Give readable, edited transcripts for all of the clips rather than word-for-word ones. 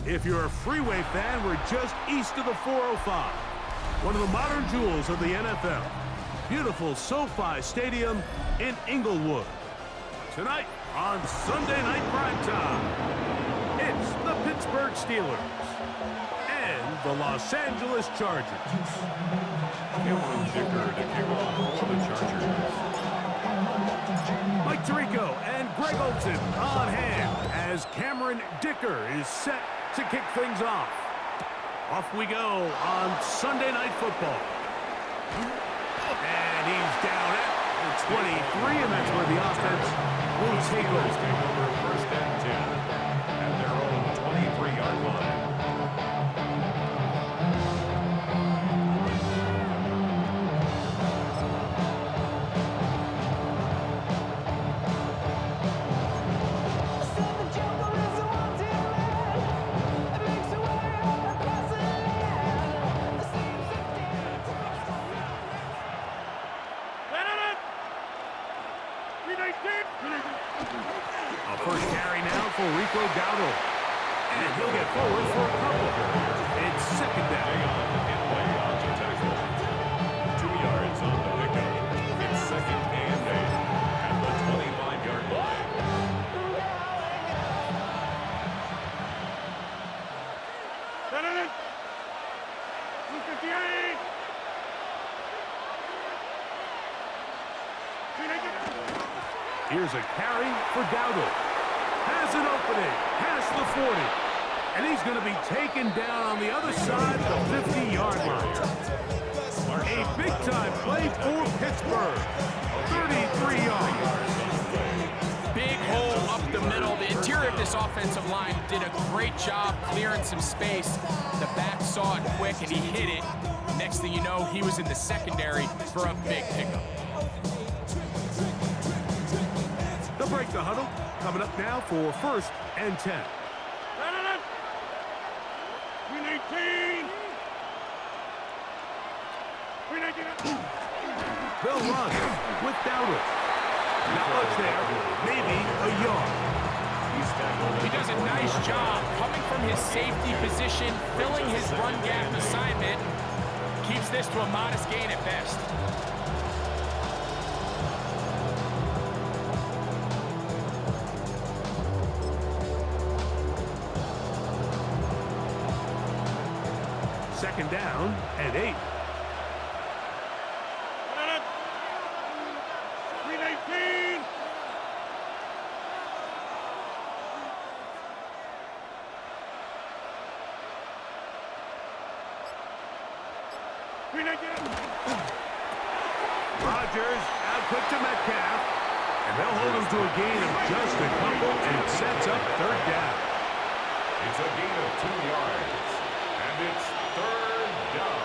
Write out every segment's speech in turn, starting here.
If you're a freeway fan, we're just east of the 405. One of the modern jewels of the NFL. Beautiful SoFi Stadium in Inglewood. Tonight on Sunday Night Primetime, it's the Pittsburgh Steelers and the Los Angeles Chargers. Cameron Dicker to kick off for the Chargers. Mike Tirico and Greg Olsen on hand as Cameron Dicker is set to kick things off. Off we go on Sunday Night Football. And he's down at the 23, and that's where the offense will take over. First and 10 at their own 23-yard line. A first carry now for Rico Dowdle. And he'll get forward for a couple. It's second down. On the tackle. 2 yards on the pickup. It's second and 8 at the 25-yard line. Here's a carry for Dowdle. Has an opening, past the 40. And he's going to be taken down on the other side of the 50-yard line. A big-time play for Pittsburgh. 33 yards. Big hole up the middle. The interior of this offensive line did a great job clearing some space. The back saw it quick, and he hit it. Next thing you know, he was in the secondary for a big pickup. They'll break the huddle. Coming up now for first and 10. They'll run with Dowdle. Not much there. Maybe a yard. He does a nice job coming from his safety position, filling his run gap assignment. Keeps this to a modest gain at best. Second down and 8. Rodgers out quick to Metcalf, and they'll hold him to a gain of just a couple, and it sets up third down. It's a gain of 2 yards, and it's third down.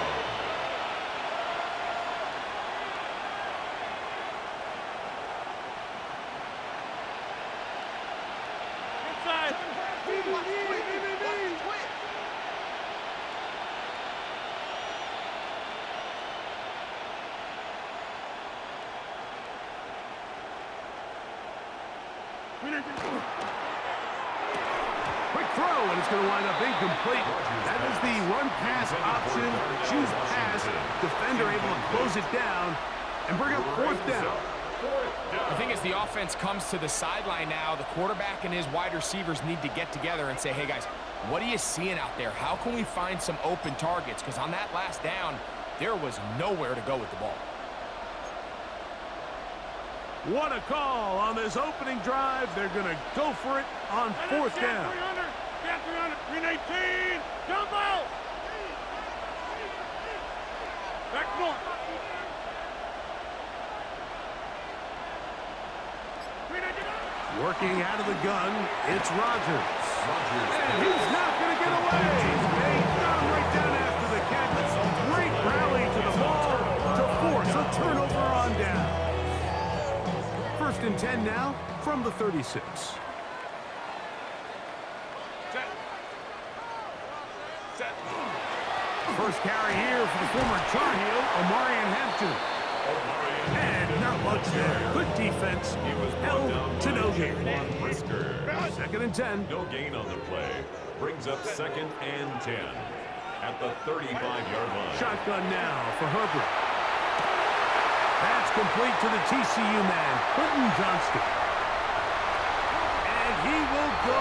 Inside. Quick throw, and it's going to wind up incomplete. That is the run-pass option. Choose pass. Defender able to close it down and bring up fourth down. I think as the offense comes to the sideline now, the quarterback and his wide receivers need to get together and say, hey, guys, what are you seeing out there? How can we find some open targets? Because on that last down, there was nowhere to go with the ball. What a call on this opening drive. They're going to go for it on fourth down. 318, jump out! Back north. Working out of the gun, it's Rodgers. And he's not going to get away. They got him right down after the catch. Great rally to the ball to force a turnover on down. First and 10 now from the 36. First carry here for the former Tar Heel, Omarion Hampton. And not much there. Good defense. He was brought Held down to no by gain. Jaquan Brisker. 2nd and 10. No gain on the play. Brings up 2nd and 10 at the 35-yard line. Shotgun now for Herbert. That's complete to the TCU man, Quentin Johnston. And he will go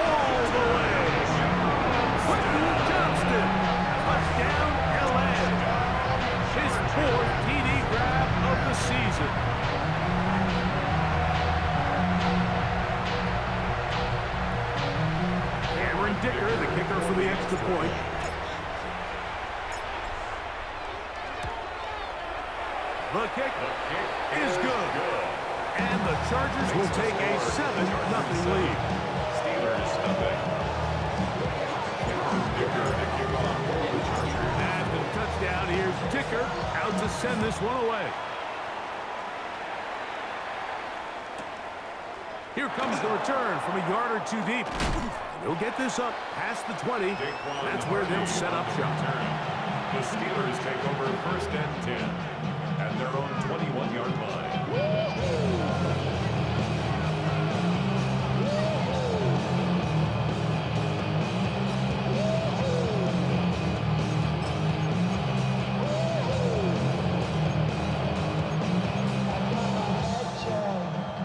all the way. Quentin Johnston. Touchdown, LA. His 4th TD grab of the season. Cameron Dicker, the kicker for the extra point. The kick is good. And the Chargers will take a 7-0 lead. Steelers nothing. Dicker to kick off for the Chargers. After the touchdown, here's Dicker out to send this one away. Here comes the return from a yard or 2 deep. He'll get this up past the 20. That's where they'll set up shop. The Steelers take over 1st and 10 at their own 21-yard line.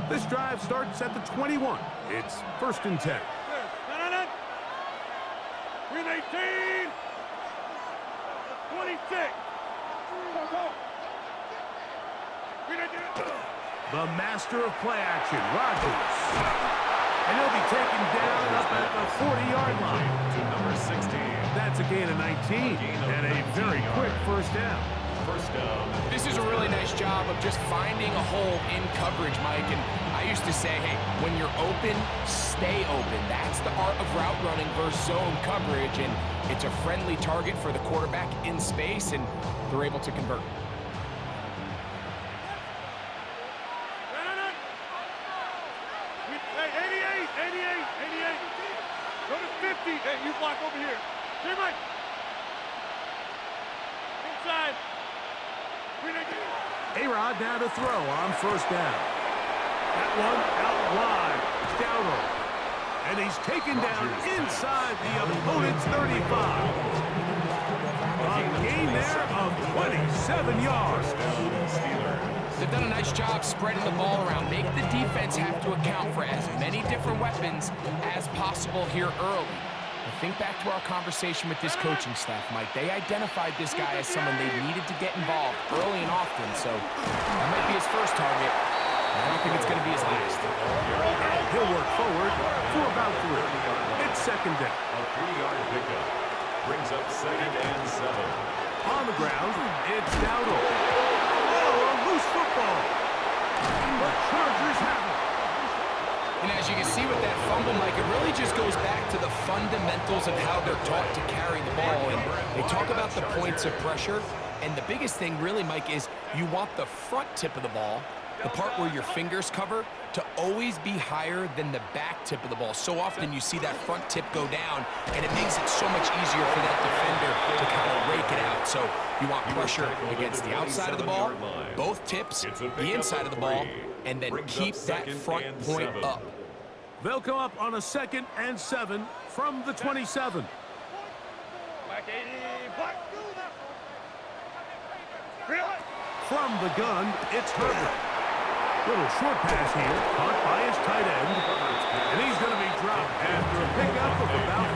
This drive starts at the 21. It's 1st and 10. 318. 26. The master of play action, Rodgers. And he'll be taken down up at the 40-yard line. To number 16. That's a gain of 19 and a very quick 1st down. First down. This is a really nice job of just finding a hole in coverage, Mike. And I used to say, hey, when you're open, stay open. That's the art of route running versus zone coverage. And it's a friendly target for the quarterback in space, and they're able to convert. Hey, 88. Go to 50. Hey, you block over here. Hey, Mike. Inside. A-Rod now to throw on 1st down. That one out wide. Dowdle. And he's taken down inside the opponent's 35. A gain there of 27 yards. They've done a nice job spreading the ball around. Make the defense have to account for as many different weapons as possible here early. Think back to our conversation with this coaching staff, Mike. They identified this guy as someone they needed to get involved early and often, so that might be his first target. I don't think it's going to be his last. And he'll work forward for about 3. It's 2nd down. A 3-yard pickup. Brings up 2nd and 7. On the ground, it's Dowdle. Oh, a loose football. The Chargers have it. And as you can see with that fumble, Mike, it really just goes back to the fundamentals of how they're taught to carry the ball. And they talk about the points of pressure. And the biggest thing really, Mike, is you want the front tip of the ball, the part where your fingers cover, to always be higher than the back tip of the ball. So often you see that front tip go down, and it makes it so much easier for that defender to kind of rake it out. So you want pressure against the outside of the ball, both tips, the inside of the ball, and then keep that front point up. They'll come up on a 2nd and 7 from the 27. From the gun, it's Herbert. Little short pass here, caught by his tight end. And he's going to be dropped after a pickup of about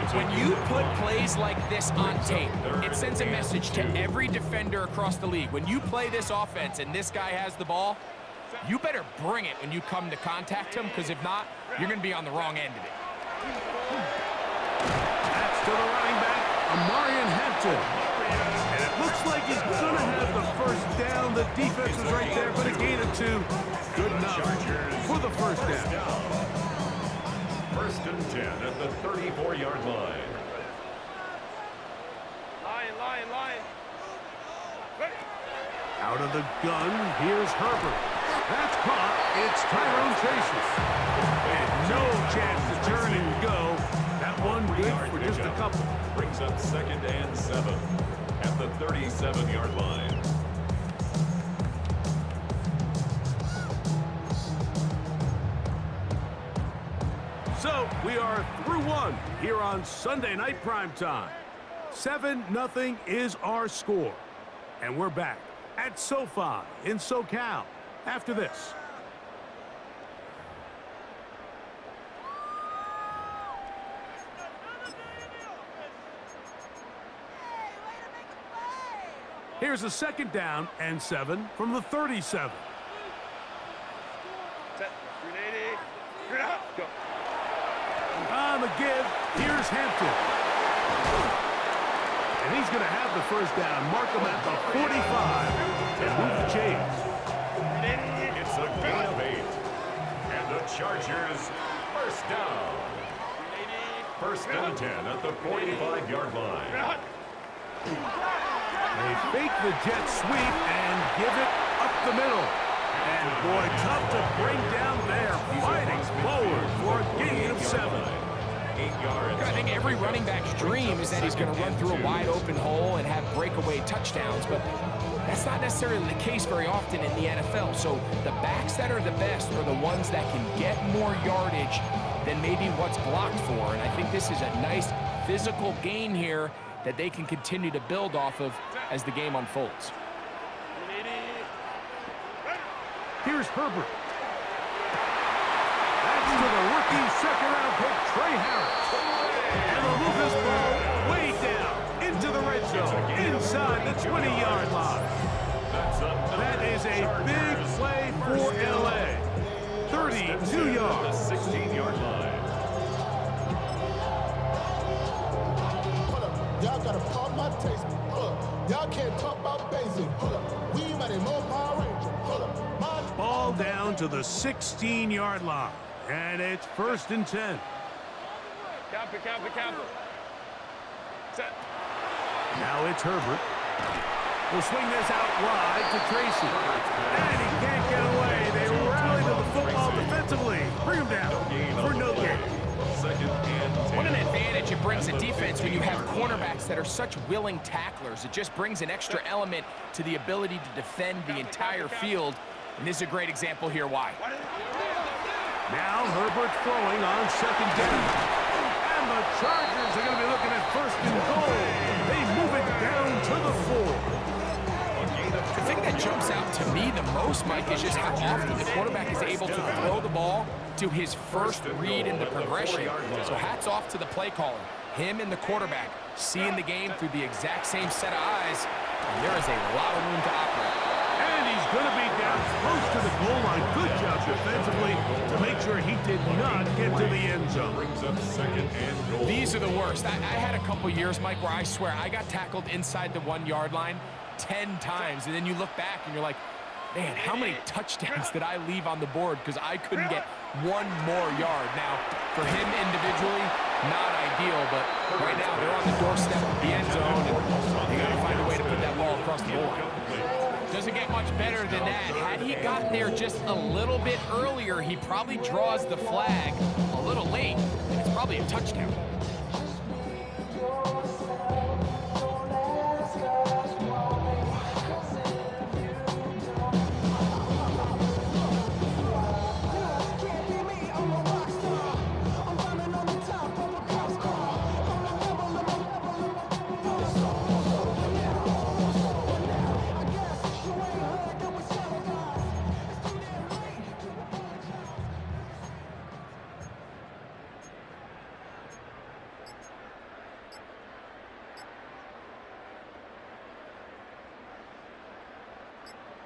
5. When you put plays like this on tape, it sends a message to every defender across the league. When you play this offense and this guy has the ball, you better bring it when you come to contact him, because if not, you're going to be on the wrong end of it. That's to the running back, Amarian Hampton. And it looks like he's going to have the 1st down. The defense is right there, but a gain of 2. Good enough for the 1st down. 1st and 10 at the 34-yard line. Lion. Out of the gun, here's Herbert. That's caught. It's Tyrone Tracy. And no chance to turn and go. That one good for just a couple. Brings up 2nd and 7 at the 37-yard line. We are through one here on Sunday Night Primetime. 7-0 is our score. And we're back at SoFi in SoCal after this. Here's a 2nd down and 7 from the 37. Set. 380. Straight out. Go. On the give, here's Hampton. And he's going to have the 1st down. Mark him at the 45 and move the chains. It's a gain of 8. And the Chargers, 1st down. 1st and 10 at the 45-yard line. They fake the jet sweep and give it up the middle. And boy, tough to bring down there. Fighting forward for a gain of 7. 8 yards. I think every running back's dream is that he's going to run through a wide open hole and have breakaway touchdowns, but that's not necessarily the case very often in the NFL. So the backs that are the best are the ones that can get more yardage than maybe what's blocked for. And I think this is a nice physical gain here that they can continue to build off of as the game unfolds. Here's Herbert. That's to the rookie 2nd-round pick, Trey Harris. And they'll move this ball way down into the red zone, inside the 20-yard line. That is a big play for L.A. 32 yards. The 16-yard line. Y'all gotta pop my taste. Hold up. Y'all can't talk about basic. Hold up. We might have more Power Ranger. Hold up. Ball down to the 16-yard line. And it's 1st and 10. Count it. Set. Now it's Herbert. We'll swing this out wide to Tracy. And he can't get away. They rally to the football defensively. Bring him down for no gain. 2nd and 10. What an advantage it brings a defense when you have cornerbacks that are such willing tacklers. It just brings an extra element to the ability to defend the entire field. And this is a great example here why. Now Herbert throwing on 2nd down. And the Chargers are going to be looking at 1st and goal. They move it down to the 4. The thing that jumps out to me the most, Mike, is just how often the quarterback is able to throw the ball to his first read in the progression. So hats off to the play caller. Him and the quarterback seeing the game through the exact same set of eyes, and there is a lot of room to operate. And he's going to be down close to the goal line. Good job defensively to make sure he did not get to the end zone. Brings up 2nd and goal. These are the worst. I had a couple years, Mike, where I swear I got tackled inside the 1-yard line 10 times, and then you look back and you're like, man, how many touchdowns did I leave on the board because I couldn't get one more yard? Now, for him individually, not ideal, but right now they're on the doorstep of the end zone, and they got to find a way to put that ball across the goal line. Doesn't get much better than that. Had he gotten there just a little bit earlier, he probably draws the flag a little late, and it's probably a touchdown.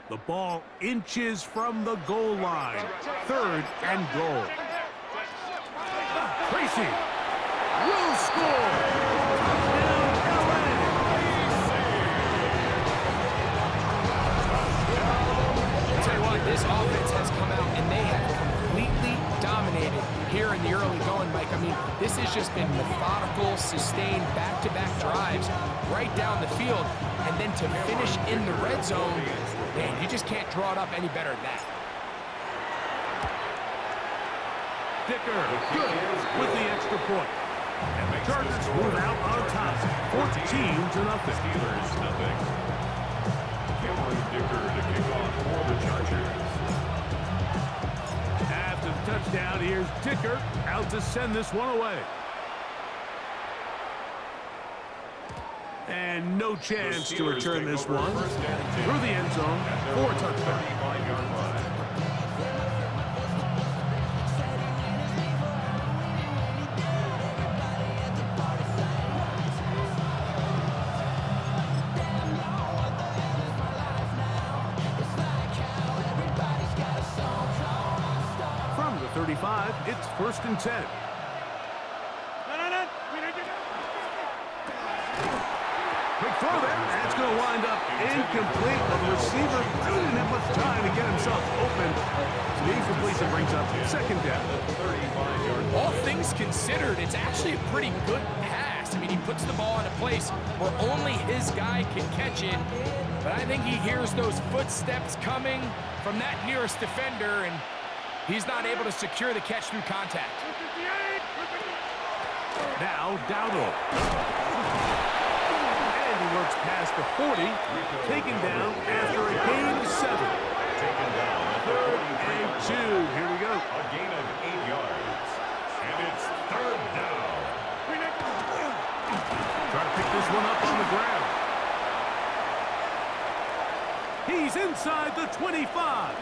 The ball inches from the goal line. 3rd and goal. Tracy will score. Touchdown, LA. I'll tell you what, this offense has come out and they have completely dominated here in the early going, Mike. I mean, this has just been methodical, sustained, back-to-back drives right down the field. And then to finish in the red zone, man, you just can't draw it up any better than that. Dicker, good with the extra point. And the Chargers move out on top, 14-0. Steelers, nothing. Cameron Dicker to kick off for the Chargers. After touchdown. Here's Dicker out to send this one away. And no chance to return this one. Through the end zone for a touchdown. 35-yard line. From the 35, it's 1st and 10. Quick throw there. That's going to wind up incomplete. But the receiver didn't have much time to get himself open. So the incompletion brings up 2nd down. All things considered, it's actually a pretty good pass. I mean, he puts the ball in a place where only his guy can catch it. But I think he hears those footsteps coming from that nearest defender, and he's not able to secure the catch through contact. Now, Dowdle. And he works past the 40, taken down after a gain of 7. Taken down at the 3rd and 2. Here we go. A gain of 8 yards. And it's 3rd down. Try to pick this one up on the ground. He's inside the 25.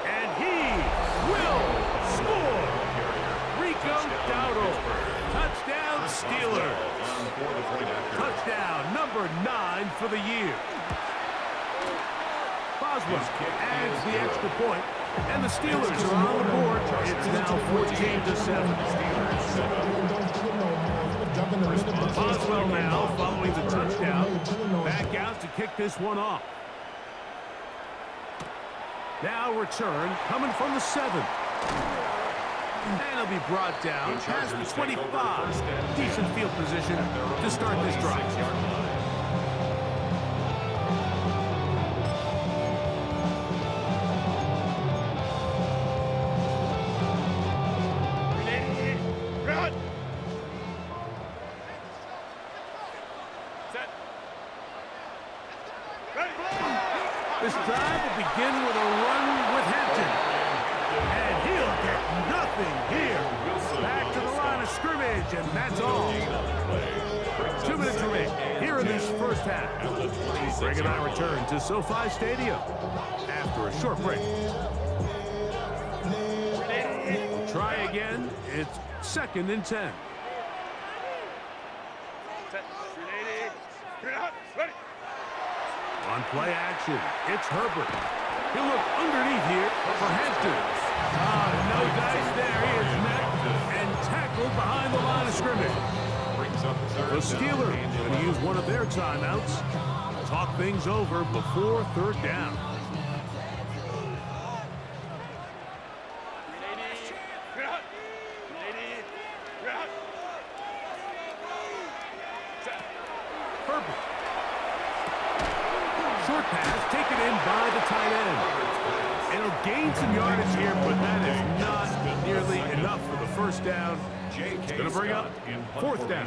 And he will score. Rico Dowdle. Touchdown Steelers. Touchdown number 9 for the year. Boswell adds the extra point, and the Steelers are on the board. It's now 14-7. Boswell now following the touchdown. Back out to kick this one off. Now return coming from the 7. And he'll be brought down past the 25. Decent field position to start this drive. This drive will begin with a run with Hampton. And he'll get nothing here. Back to the line of scrimmage, and that's all. 2 minutes remain here in this first half. Greg and I return to SoFi Stadium after a short break. Try again. It's 2nd and 10. On play action, it's Herbert. He'll look underneath here for Hampton. No dice there. He is met and tackled behind the line of scrimmage. The Steelers going to use one of their timeouts. Talk things over before 3rd down. Herbert. Short pass taken in by the tight end. And he'll gain some yardage here, but that is not nearly enough for the 1st down. It's going to bring up 4th down.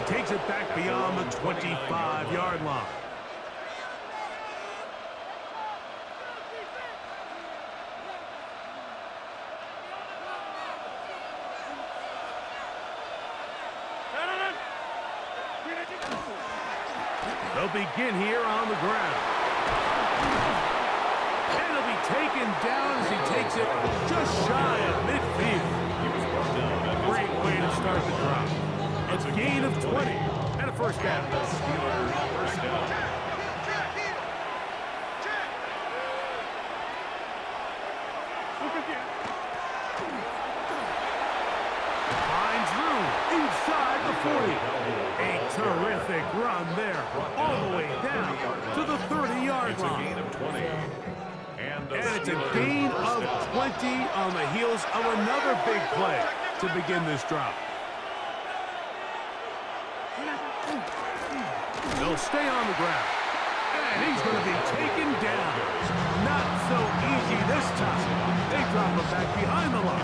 Takes it back beyond the 25-yard line. They'll begin here on the ground. And he'll be taken down as he takes it just shy of midfield. Great way to start the drive. It's a gain of 20 and a 1st down. First down. run there, all the way down to the 30-yard It's a line. gain of 20. And It's a gain of 20 on the heels of another big play to begin this drive. They'll stay on the ground. And he's going to be taken down. Not so easy this time. They drop him back behind the line.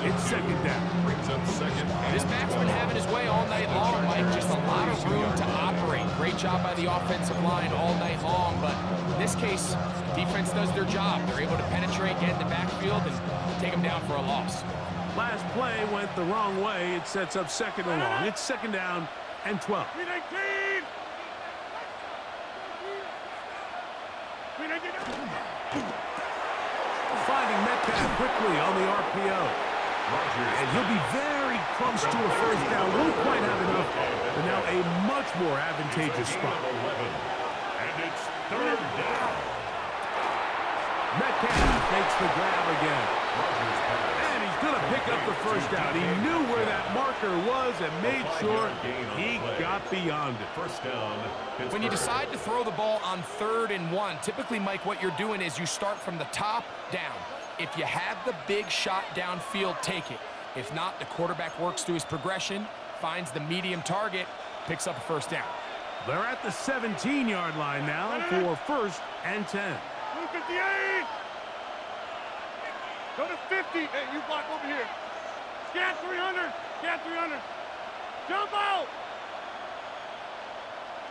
It's second down. Brings up second. This back's been having his way all night long, Mike. Just a lot of room to operate. Great job by the offensive line all night long, but in this case, defense does their job. They're able to penetrate, get in the backfield, and take them down for a loss. Last play went the wrong way. It sets up second and long. It's second down and 12. 319! 319! Finding Metcalf quickly on the RPO. And he'll be very close to a first down. Won't quite have enough, but now a much more advantageous spot. And it's third down. Metcalf makes the grab again. And he's going to pick up the first down. He knew where that marker was and made sure he got beyond it. First down. When you decide to throw the ball on 3rd and 1, typically, Mike, what you're doing is you start from the top down. If you have the big shot downfield, take it. If not, the quarterback works through his progression, finds the medium target, picks up a first down. They're at the 17-yard line now for first and 10. Go to 58! Go to 50! Hey, you block over here. Get 300! Get 300! Jump out!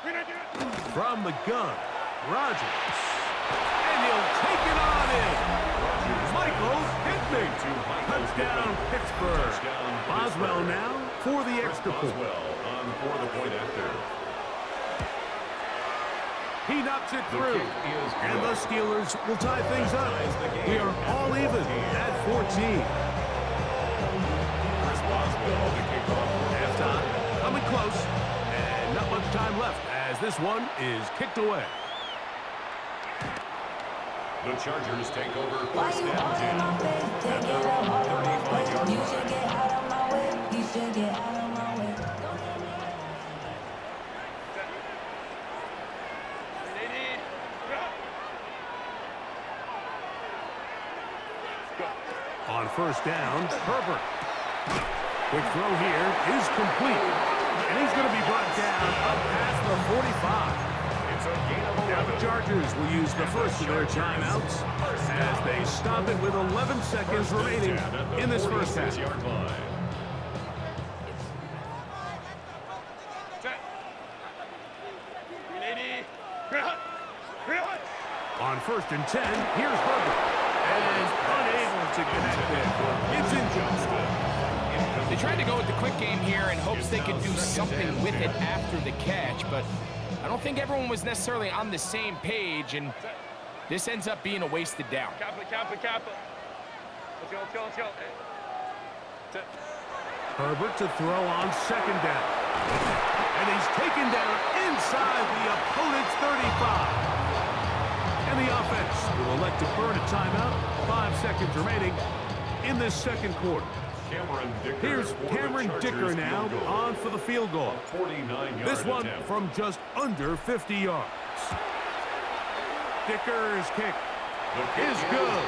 319! From the gun, Rodgers. And he'll take it on in. Michael Pittman. Touchdown, Pittsburgh. Boswell now for the extra point. On for the point after. He knocks it through. And the Steelers will tie things up. We are all even at 14. Halftime coming close. And not much time left as this one is kicked away. The Chargers take over Why first you down all in my 10. face? Take it up all on my face. You should get out of my way. You should get out of my way. On first down, Herbert. Quick throw here is complete. And he's going to be brought down up past the 45. It's a gain of Now 11. the Chargers will use the first of their timeouts as they stop it with 11 seconds remaining in this first half. 46-yard line. On first and 10, here's Herbert. And unable to connect it. It's incomplete. They tried to go with the quick game here in hopes they could do something with it after the catch, but I don't think everyone was necessarily on the same page, and this ends up being a wasted down. Kappa. Let's go. Herbert to throw on second down. And he's taken down inside the opponent's 35. And the offense will elect to burn a timeout. 5 seconds remaining in this second quarter. Cameron Dicker. Here's for the Cameron Chargers Dicker now field goal. on for the field goal. 49-yard This one attempt. from just under 50 yards. Dicker's kick is good.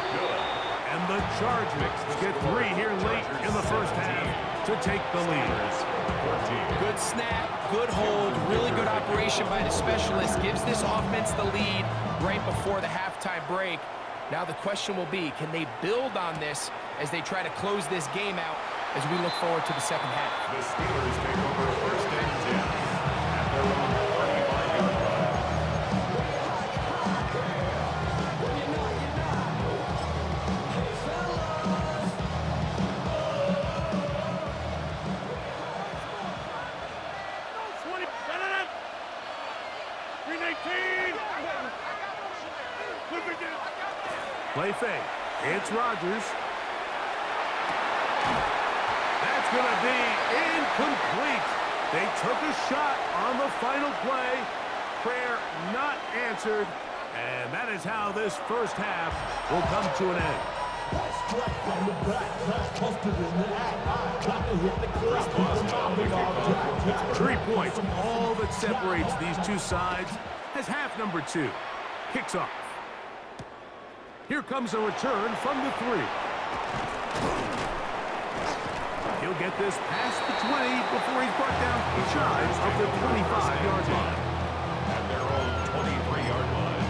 And the Chargers get 3 here late in the first half to take the lead. Good snap, good hold, really good operation by the specialist. Gives this offense the lead right before the halftime break. Now the question will be, can they build on this as they try to close this game out as we look forward to the second half? The Steelers take over first and 10 at their own 35-yard line. Play fake. It's Rodgers. That's going to be incomplete. They took a shot on the final play. Prayer not answered. And that is how this first half will come to an end. 3 points, all that separates these two sides, as half number 2 kicks off. Here comes a return from the 3. He'll get this past the 20 before he's brought down shy of the 25-yard line. At their own 23-yard line.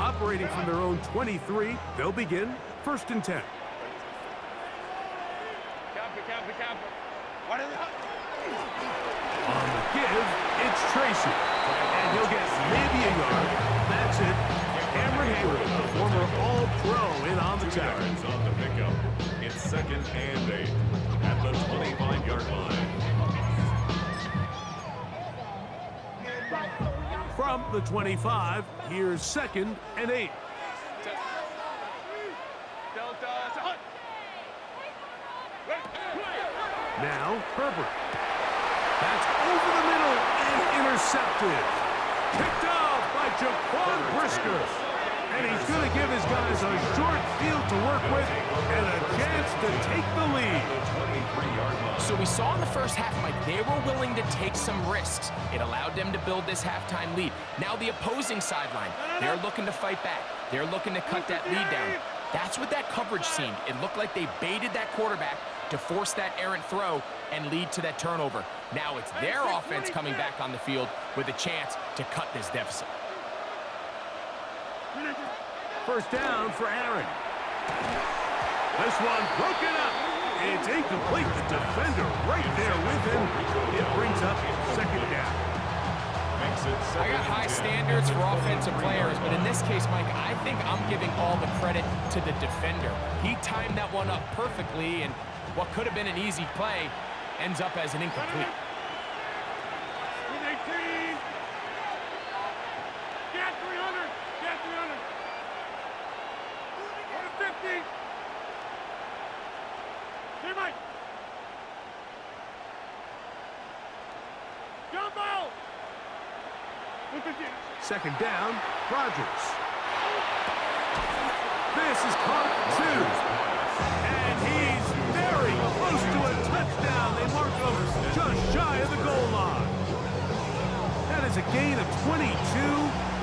Operating from their own 23, they'll begin 1st and 10. On the give, it's Tracy. And he'll get maybe a yard. That's it. Cameron Hayward, the former All-Pro, in on the tackle. Yards on the pickup. It's 2nd and 8 at the 25-yard line. From the 25, here's 2nd and 8. Now, Herbert. That's over the middle and intercepted. Picked off by Jaquan Brisker. And he's going to give his guys a short field to work with and a chance to take the lead. So we saw in the first half, Mike, they were willing to take some risks. It allowed them to build this halftime lead. Now the opposing sideline, they're looking to fight back. They're looking to cut that lead down. That's what that coverage seemed. It looked like they baited that quarterback to force that errant throw and lead to that turnover. Now it's their offense coming back on the field with a chance to cut this deficit. 1st down for Aaron. This one broken up. It's incomplete. The defender right there with him. It brings up 2nd down. I got high standards for offensive players, but in this case, Mike, I think I'm giving all the credit to the defender. He timed that one up perfectly, and what could have been an easy play ends up as an incomplete. Get 300! Get 300! Go to 50! Hey, Mike! Jump out! 2nd down, Rodgers. This is caught 2. And he's very close to a touchdown. They mark him just shy of the goal line. That is a gain of 22,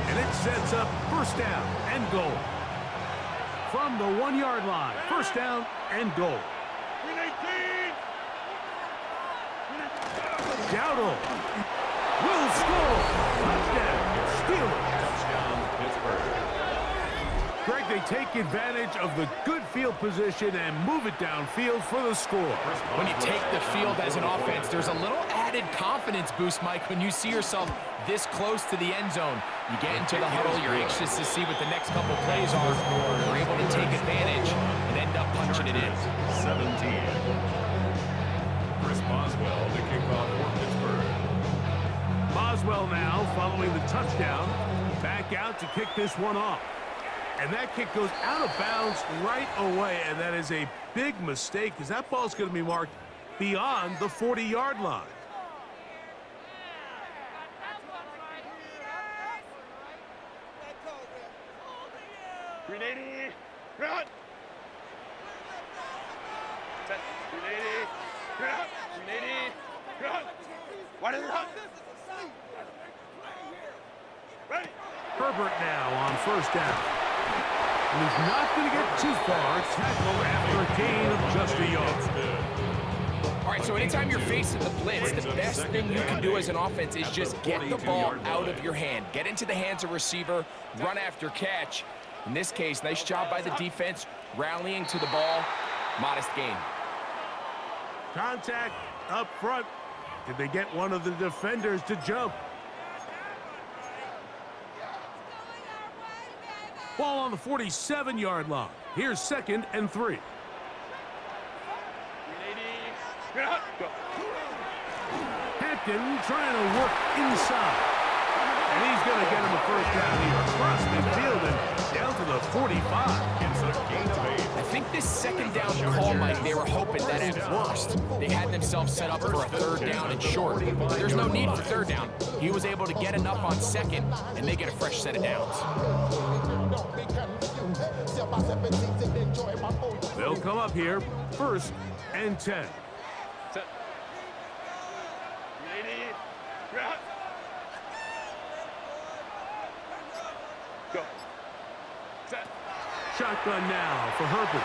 and it sets up 1st down and goal. From the 1-yard line, 1st down and goal. 319! Dowdle will score. Touchdown, Steelers. Touchdown, Pittsburgh. Greg, they take advantage of the good field position and move it downfield for the score. When you take the field as an offense, there's a little added confidence boost, Mike, when you see yourself this close to the end zone. You get into the huddle, you're anxious to see what the next couple plays are. You're able to take advantage and end up punching it in. 17. Chris Boswell to kick off for Pittsburgh. Boswell now following the touchdown. Back out to kick this one off. And that kick goes out of bounds right away, and that is a big mistake because that ball's going to be marked beyond the 40-yard line. Herbert now on 1st down. And he's not going to get too far. Tackle after a gain of just a yard. All right, so anytime you're facing the blitz, the best thing you can do as an offense is just get the ball out of your hand. Get into the hands of receiver, run after catch. In this case, nice job by the defense, rallying to the ball. Modest gain. Contact up front. Did they get one of the defenders to jump? Ball on the 47-yard line. Here's 2nd and 3. Hampton trying to work inside. And he's going to get him a 1st down here across midfield and down to the 45. It's a gain of 8. I think this 2nd down call, Mike, they were hoping that at worst. They had themselves set up for a third down and short. But there's no need for third down. He was able to get enough on second, and they get a fresh set of downs. They'll come up here, 1st and 10. Set. Ready. Route. Go. Set. Shotgun now for Herbert.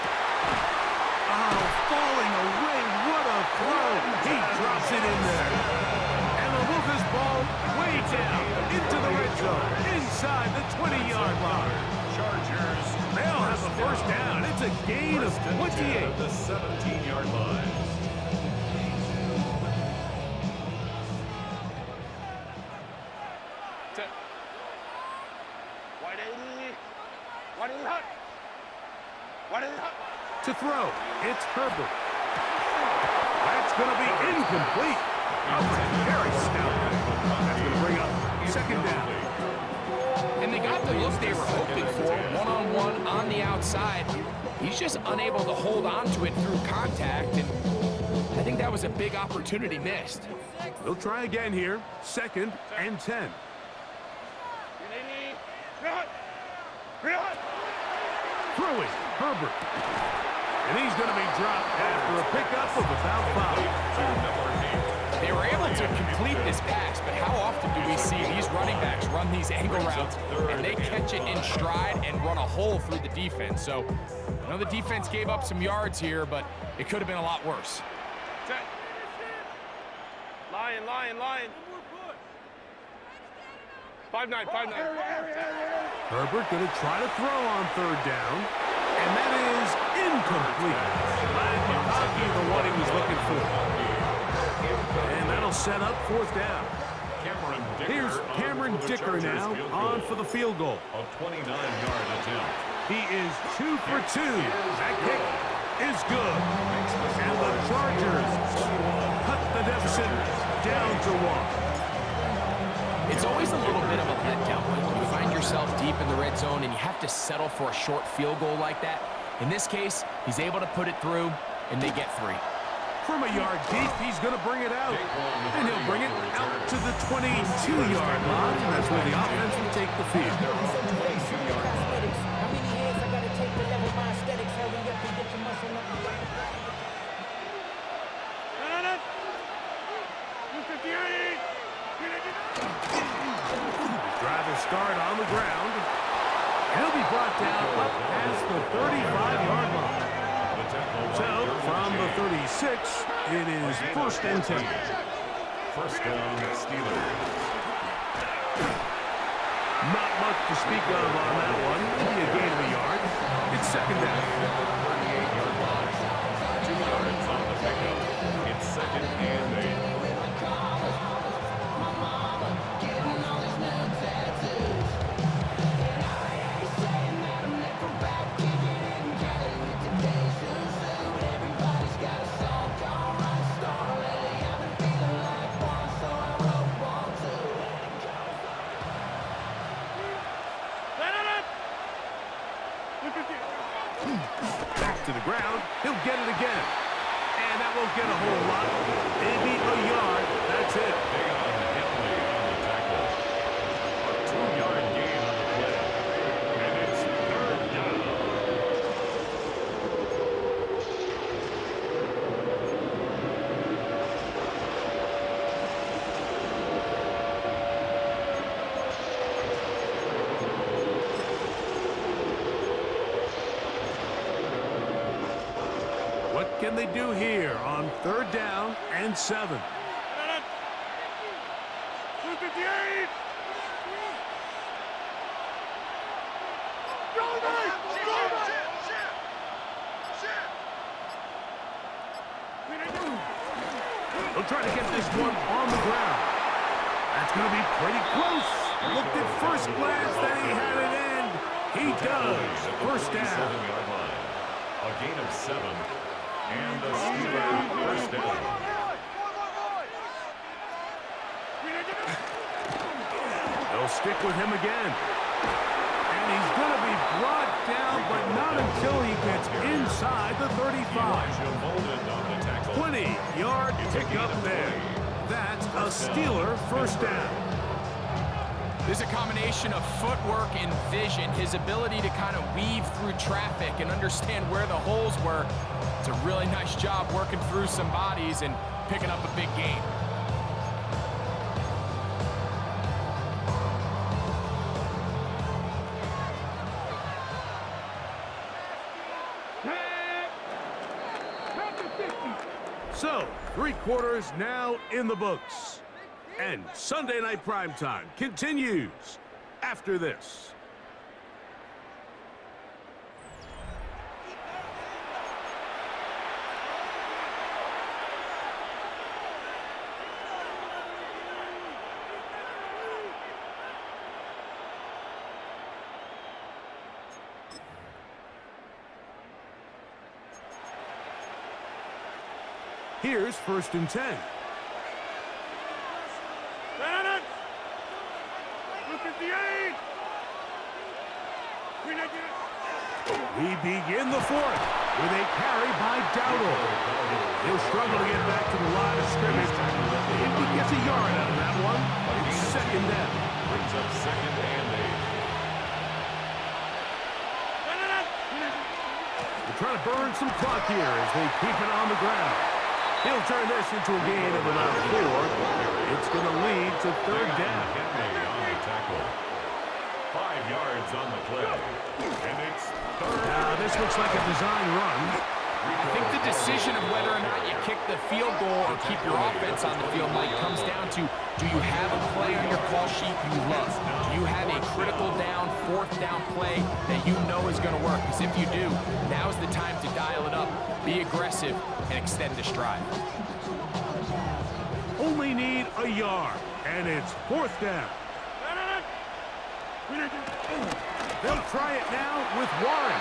Oh, falling away. What a throw. He drops it in there. And the Lucas ball way down into the red zone, inside the 20-yard line. Chargers. They'll have the first down. It's a gain of 28. At the 17-yard line. Set. Wide 80. Wide 80 hot. Wide 80 hot. To throw, it's Herbert. That's going to be incomplete. Very stout. That's going to bring up 2nd down. And they got the look they were hoping for, one-on-one on the outside. He's just unable to hold on to it through contact, and I think that was a big opportunity missed. They'll try again here, 2nd and 10. 180. Route. Route. Throwing, Herbert. And he's going to be dropped after a pickup of about 5. They were able to complete this pass, but how often do we see these running backs run these angle routes and they catch it in stride and run a hole through the defense? So I know the defense gave up some yards here, but it could have been a lot worse. Set. Lion, lion, lion. 5-9, 5-9. Herbert going to try to throw on 3rd down. And that is incomplete. Lucky, the one he was looking for. And that'll set up 4th down. Here's Cameron Dicker now on for the field goal. A 29-yard attempt. He is 2 for 2. That kick is good. And the Chargers cut the deficit down to 1. It's always a little bit of a letdown when you find yourself deep in the red zone and you have to settle for a short field goal like that. In this case, he's able to put it through, and they get 3. From a yard deep, he's going to bring it out. And he'll bring it out to the 22-yard line. And that's where the offense will take the field. How many years I gotta take to level my aesthetics? Hurry up and get your muscle up. No. 258. Drive will start on the ground. He'll be brought down up past the 35-yard line. So, from the 36, it is 1st and 10. 1st down, Steelers. Not much to speak of on that one. Maybe a gain of a yard. It's 2nd down. 38-yard line. 2 yards on the pickup. It's 2nd and 8. Back to the ground. He'll get it again. And that won't get a whole lot. Maybe a yard. That's it. Big on Henley on the tackle. A 2-yard gain on the play. And it's 3rd down. What can they do here on 3rd down and 7? 258. They'll try to get this one on the ground. That's going to be pretty close. Looked at first glance that he had it in. He does. 1st down. 7-yard line. A gain of 7. And the Steelers 1st down. They'll stick with him again. And he's going to be brought down, but not until he gets inside the 35. Elijah Molden on the tackle. 20-yard pickup there. That's a Steeler first down. There's a combination of footwork and vision, his ability to kind of weave through traffic and understand where the holes were. It's a really nice job working through some bodies and picking up a big gain. So, 3 quarters now in the books. And Sunday Night Primetime continues after this. Here's 1st and 10. We begin the 4th with a carry by Dowdle. He'll struggle to get back to the line of scrimmage. If he gets a yard out of that one, it's 2nd down. Brings up 2nd and 8. They're trying to burn some clock here as they keep it on the ground. He'll turn this into a gain of about 4. It's going to lead to 3rd down. Henry on the tackle. 5 yards on the play. And it's 3rd. Now, this looks like a design run. I think the decision of whether or not you kick the field goal or keep your offense on the field, Mike, comes down to, do you have a play on your call sheet you love? Do you have a critical down, 4th down play that you know is going to work? Because if you do, now's the time to dial it up, be aggressive, and extend the stride. Only need a yard, and it's 4th down. They'll try it now with Warren.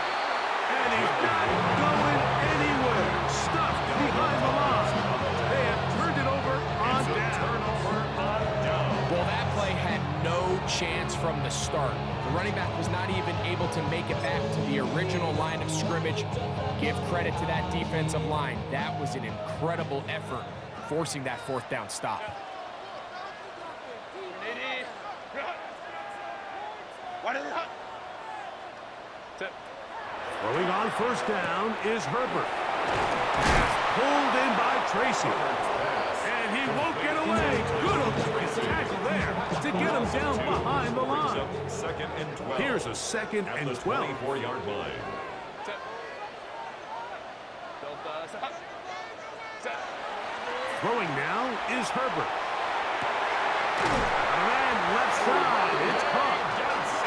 And he's not going anywhere. Stuffed behind the line. They have turned it over on down. Well, that play had no chance from the start. The running back was not even able to make it back to the original line of scrimmage. Give credit to that defensive line. That was an incredible effort, forcing that 4th down stop. Throwing on 1st down is Herbert. Pass pulled in by Tracy. And he won't get away. Good tackle there to get him down behind the line. 2nd and 12. Here's a 2nd and 12. 24-yard line. Throwing now is Herbert. And left side, it's caught.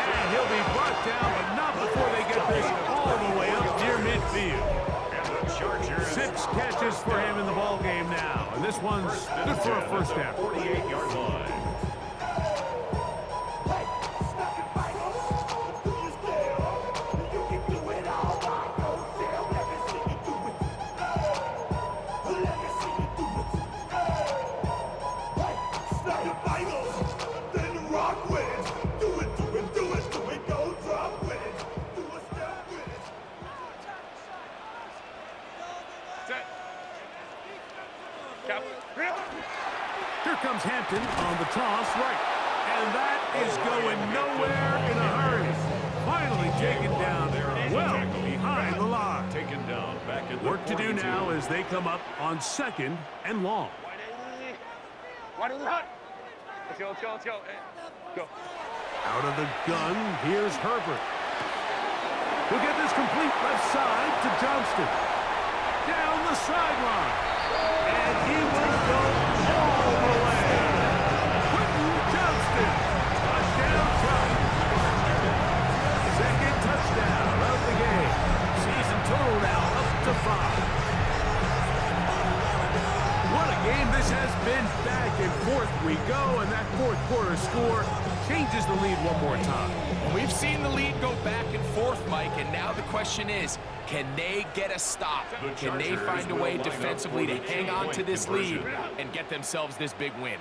And he'll be brought down, but not before they get this all the way up near midfield. And the Chargers 6 catches for him in the ball game now. And this one's good for a 1st down. 48-yard line. Here comes Hampton on the toss right. And that is going nowhere in a hurry. Finally taken down there, well behind the line. Taken down back at the Work to do 42. now as they come up on 2nd and long. Go. Out of the gun, here's Herbert. He'll get this complete left side to Johnston. Down the sideline. And he will go all the way. Quentin Johnston. Touchdown Chargers. 2nd touchdown of the game. Season total now up to 5. What a game this has been. Back and forth we go, and that 4th quarter score changes the lead one more time. We've seen the lead go back and forth, Mike, and now the question is, can they get a stop? Can they find a way defensively to hang on to this lead and get themselves this big win?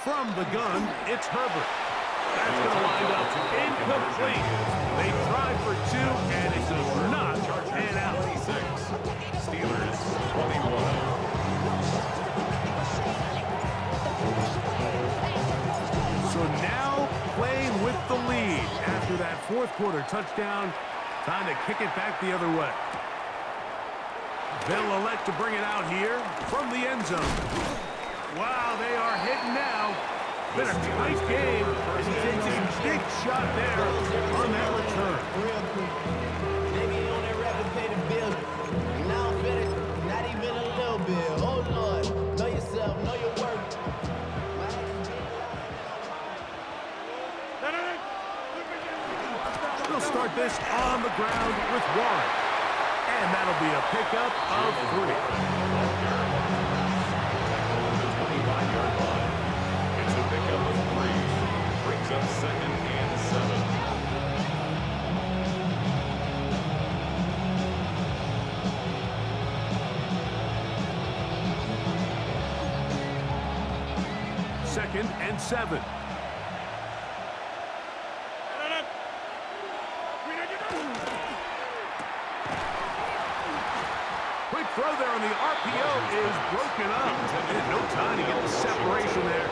From the gun, it's Herbert. That's going to wind up incomplete. They tried for 2, and it does not pan out. Steelers fourth quarter touchdown. Time to kick it back the other way. They'll elect to bring it out here from the end zone. Wow, they are hitting now. Been a tight game, and he takes a big shot there on that return. Real quick. Maybe you on that rapid pay the bill. Now I'm finished, not even a little bit. Oh Lord, know yourself, know your worth. They'll start this on the ground with Warren. And that'll be a pickup of 3. It's a pickup of 3. Brings up 2nd and 7. Second and 7. Quick throw there on the RPO is broken up. And no time to get the separation there.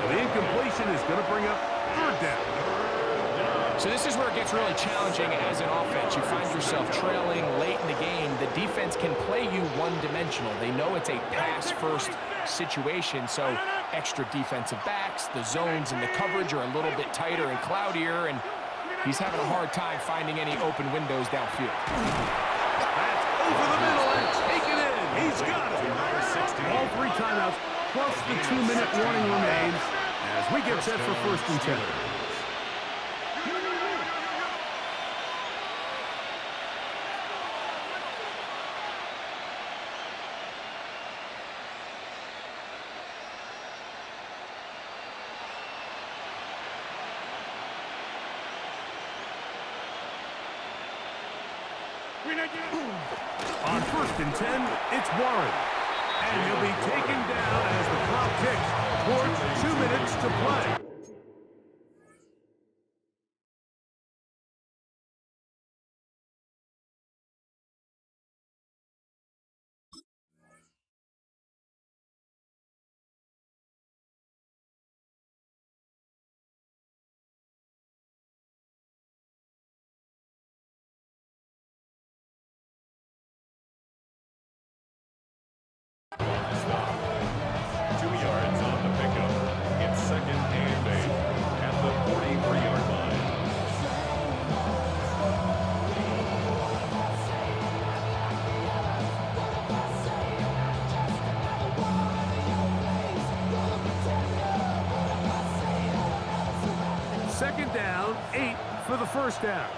The incompletion is going to bring up 3rd down. So this is where it gets really challenging as an offense. You find yourself trailing late in the game. The defense can play you one-dimensional. They know it's a pass-first situation, so extra defensive backs, the zones and the coverage are a little bit tighter and cloudier, and he's having a hard time finding any open windows downfield. That's over the middle and taken in. He's got it. All 3 timeouts plus the 2-minute warning remains as we get set for 1st and 10. On 1st and 10, it's Warren. And he'll be taken down as the clock ticks towards 2 minutes to play. Stop. 2 yards on the pickup. It's 2nd and 8 at the 43-yard line. Second down, 8 for the 1st down.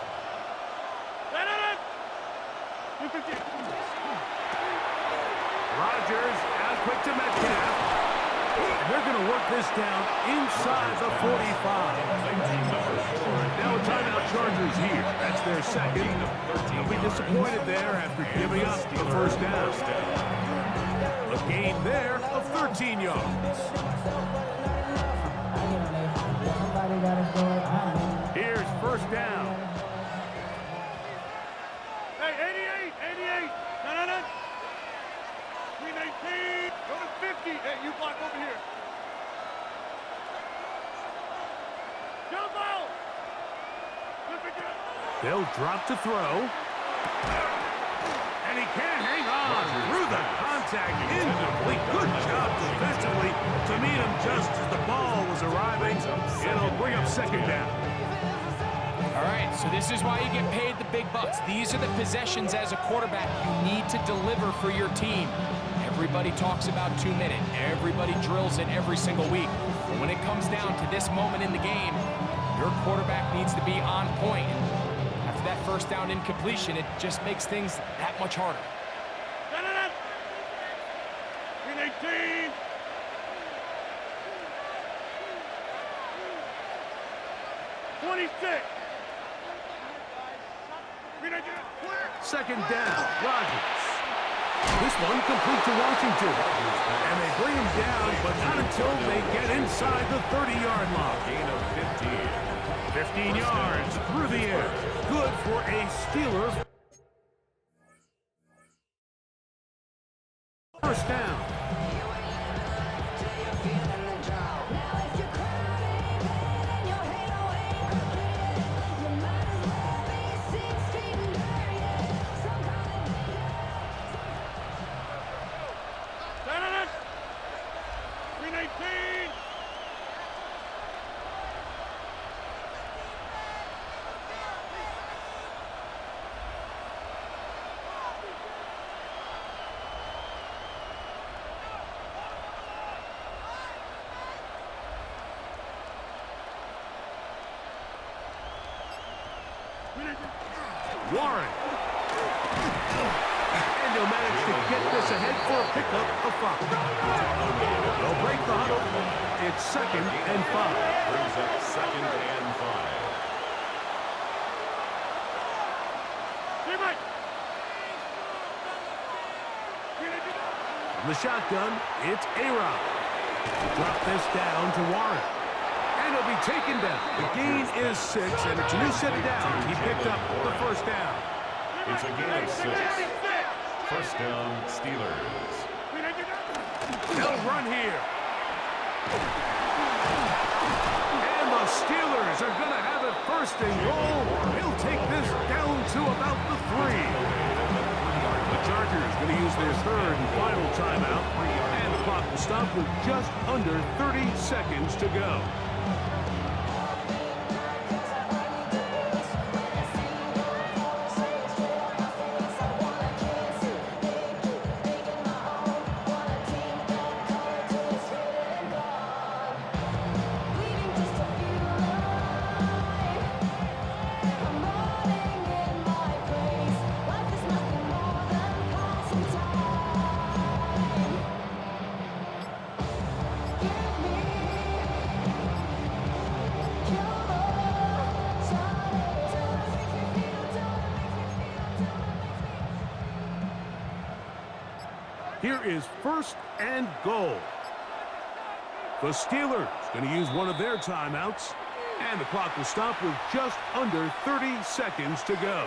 Rodgers out quick to Metcalf. And they're going to work this down inside the 45. Now a timeout Chargers here. That's their 2nd. They'll be disappointed there after giving up the 1st down. A gain there of 13 yards. Here's 1st down. Hey, 88. No. 319. Go to 50. Hey, you block over here. Jump out. They'll drop to throw. And he can't hang on through the contact. Incomplete. Good job defensively to meet him just as the ball was arriving. It'll bring up 2nd down. All right, so this is why you get paid the big bucks. These are the possessions as a quarterback you need to deliver for your team. Everybody talks about 2-minute. Everybody drills it every single week. But when it comes down to this moment in the game, your quarterback needs to be on point. After that 1st down incompletion, it just makes things that much harder. 319. Second down, Rodgers. This one complete to Washington. And they bring him down, but not until they get inside the 30-yard line. Gain of 15. 15 yards through the air. Good for a Steelers. 1st down. Warren. And he'll manage to get this ahead for a pickup of 5. They'll break the huddle. It's 2nd and 5. Brings up 2nd and 5. From the shotgun, it's A-Rod. Drop this down to Warren. And he'll be taken down. The gain is 6, and it's a new set down. He picked up the first down. It's a gain of 6. First down, Steelers. They'll run here. And the Steelers are going to have it 1st and goal. He'll take this down to about the 3. The Chargers going to use their 3rd and final timeout. And the clock will stop with just under 30 seconds to go. Here is 1st and goal. The Steelers going to use one of their timeouts, and the clock will stop with just under 30 seconds to go.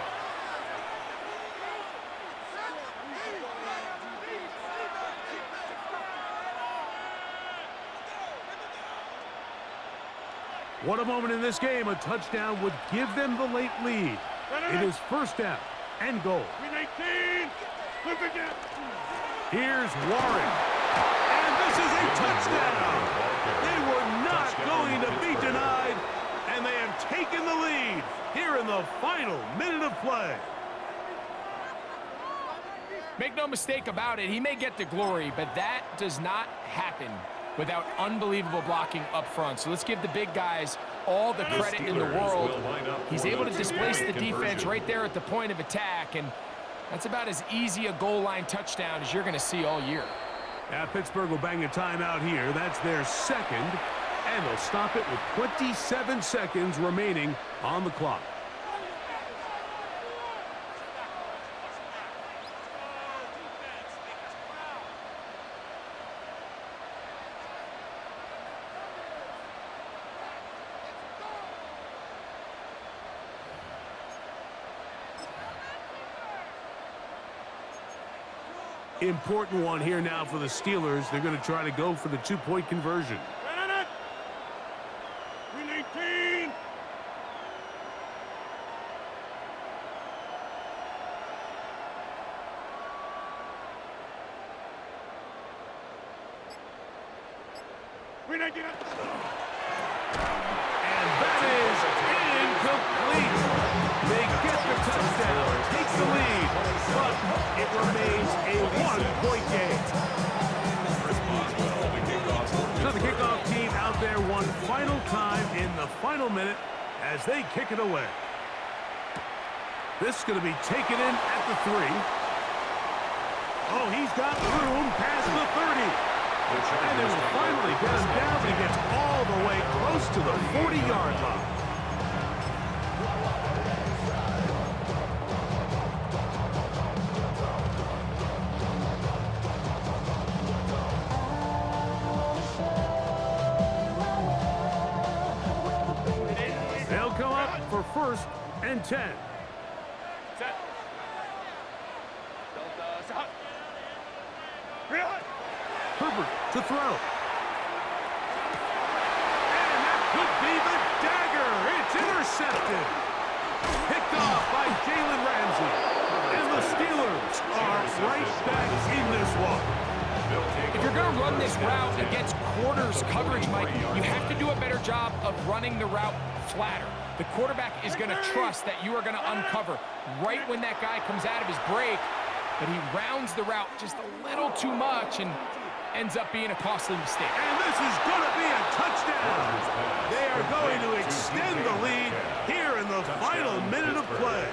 What a moment in this game. A touchdown would give them the late lead. It is 1st down and goal. Here's Warren. And this is a touchdown. They were not going to be denied, and they have taken the lead here in the final minute of play. Make no mistake about it, he may get the glory, but that does not happen without unbelievable blocking up front. So let's give the big guys all the credit in the world. He's able to displace the defense right there at the point of attack, and that's about as easy a goal line touchdown as you're going to see all year. Now Pittsburgh will bang a timeout here. That's their 2nd, and they'll stop it with 27 seconds remaining on the clock. Important one here now for the Steelers. They're going to try to go for the 2-point conversion. And that is incomplete. They get the touchdown, take the lead, but it remains a 1-point game. So the kickoff team out there one final time in the final minute as they kick it away. This is going to be taken in at the 3. Oh, he's got room past the 30. And they will finally get him down, but he gets all the way close to the 40-yard line. They'll come up for 1st and 10. Herbert to throw. And that could be the dagger. It's intercepted. Picked off by Jalen Ramsey. And the Steelers are right back in this one. If you're going to run this route against quarters coverage, Mike, you have to do a better job of running the route flatter. The quarterback is going to trust that you are going to uncover right when that guy comes out of his break, but he rounds the route just a little too much and ends up being a costly mistake. And this is going to be a touchdown. They are going to extend the lead here in the final minute of play.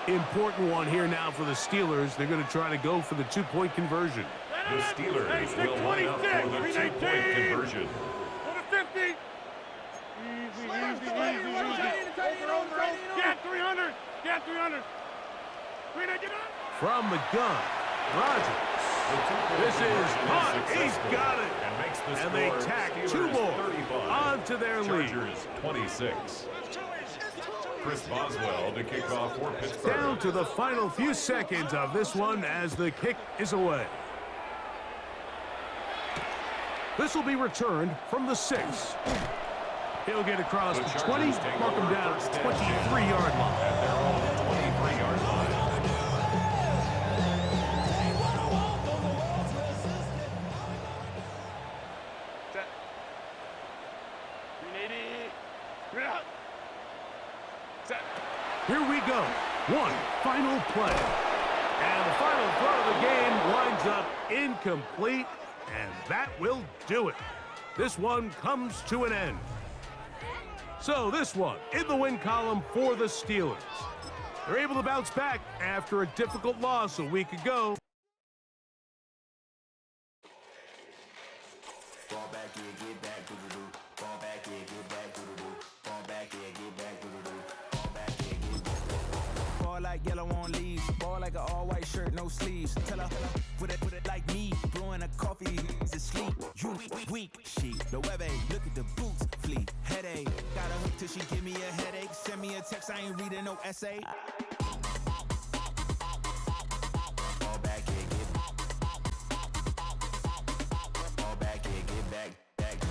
Important one here now for the Steelers. They're going to try to go for the two-point conversion. The Steelers will line up for the two-point conversion. Go to 50. Easy. Get 300. Get 300. From the gun, Rodgers. This is hot. He's got it. And they tack two more onto their lead. Chargers 26. Chris Boswell to kick off for Pittsburgh. Down to the final few seconds of this one as the kick is away. This will be returned from the 6. He'll get across the 20, mark him down at the 23-yard line. At their own 23-yard line. Set. 380. Set. Here we go. One final play. And the final throw of the game winds up incomplete, and that will do it. This one comes to an end. So this one in the win column for the Steelers. They're able to bounce back after a difficult loss a week ago. Fall back, yeah, get back, do-do-do. Fall back, yeah, get back, do-do-do. Fall back, yeah, get back, do-do-do. Fall back, yeah, get back. Fall like yellow on leaves. Ball like an all-white shirt, no sleeves. Tell her, put it like me. Blowing a coffee to sleep. You weak, she. The web look at the boots, flee. Headache. Got a hook till she give me a headache. Send me a text, I ain't reading no essay.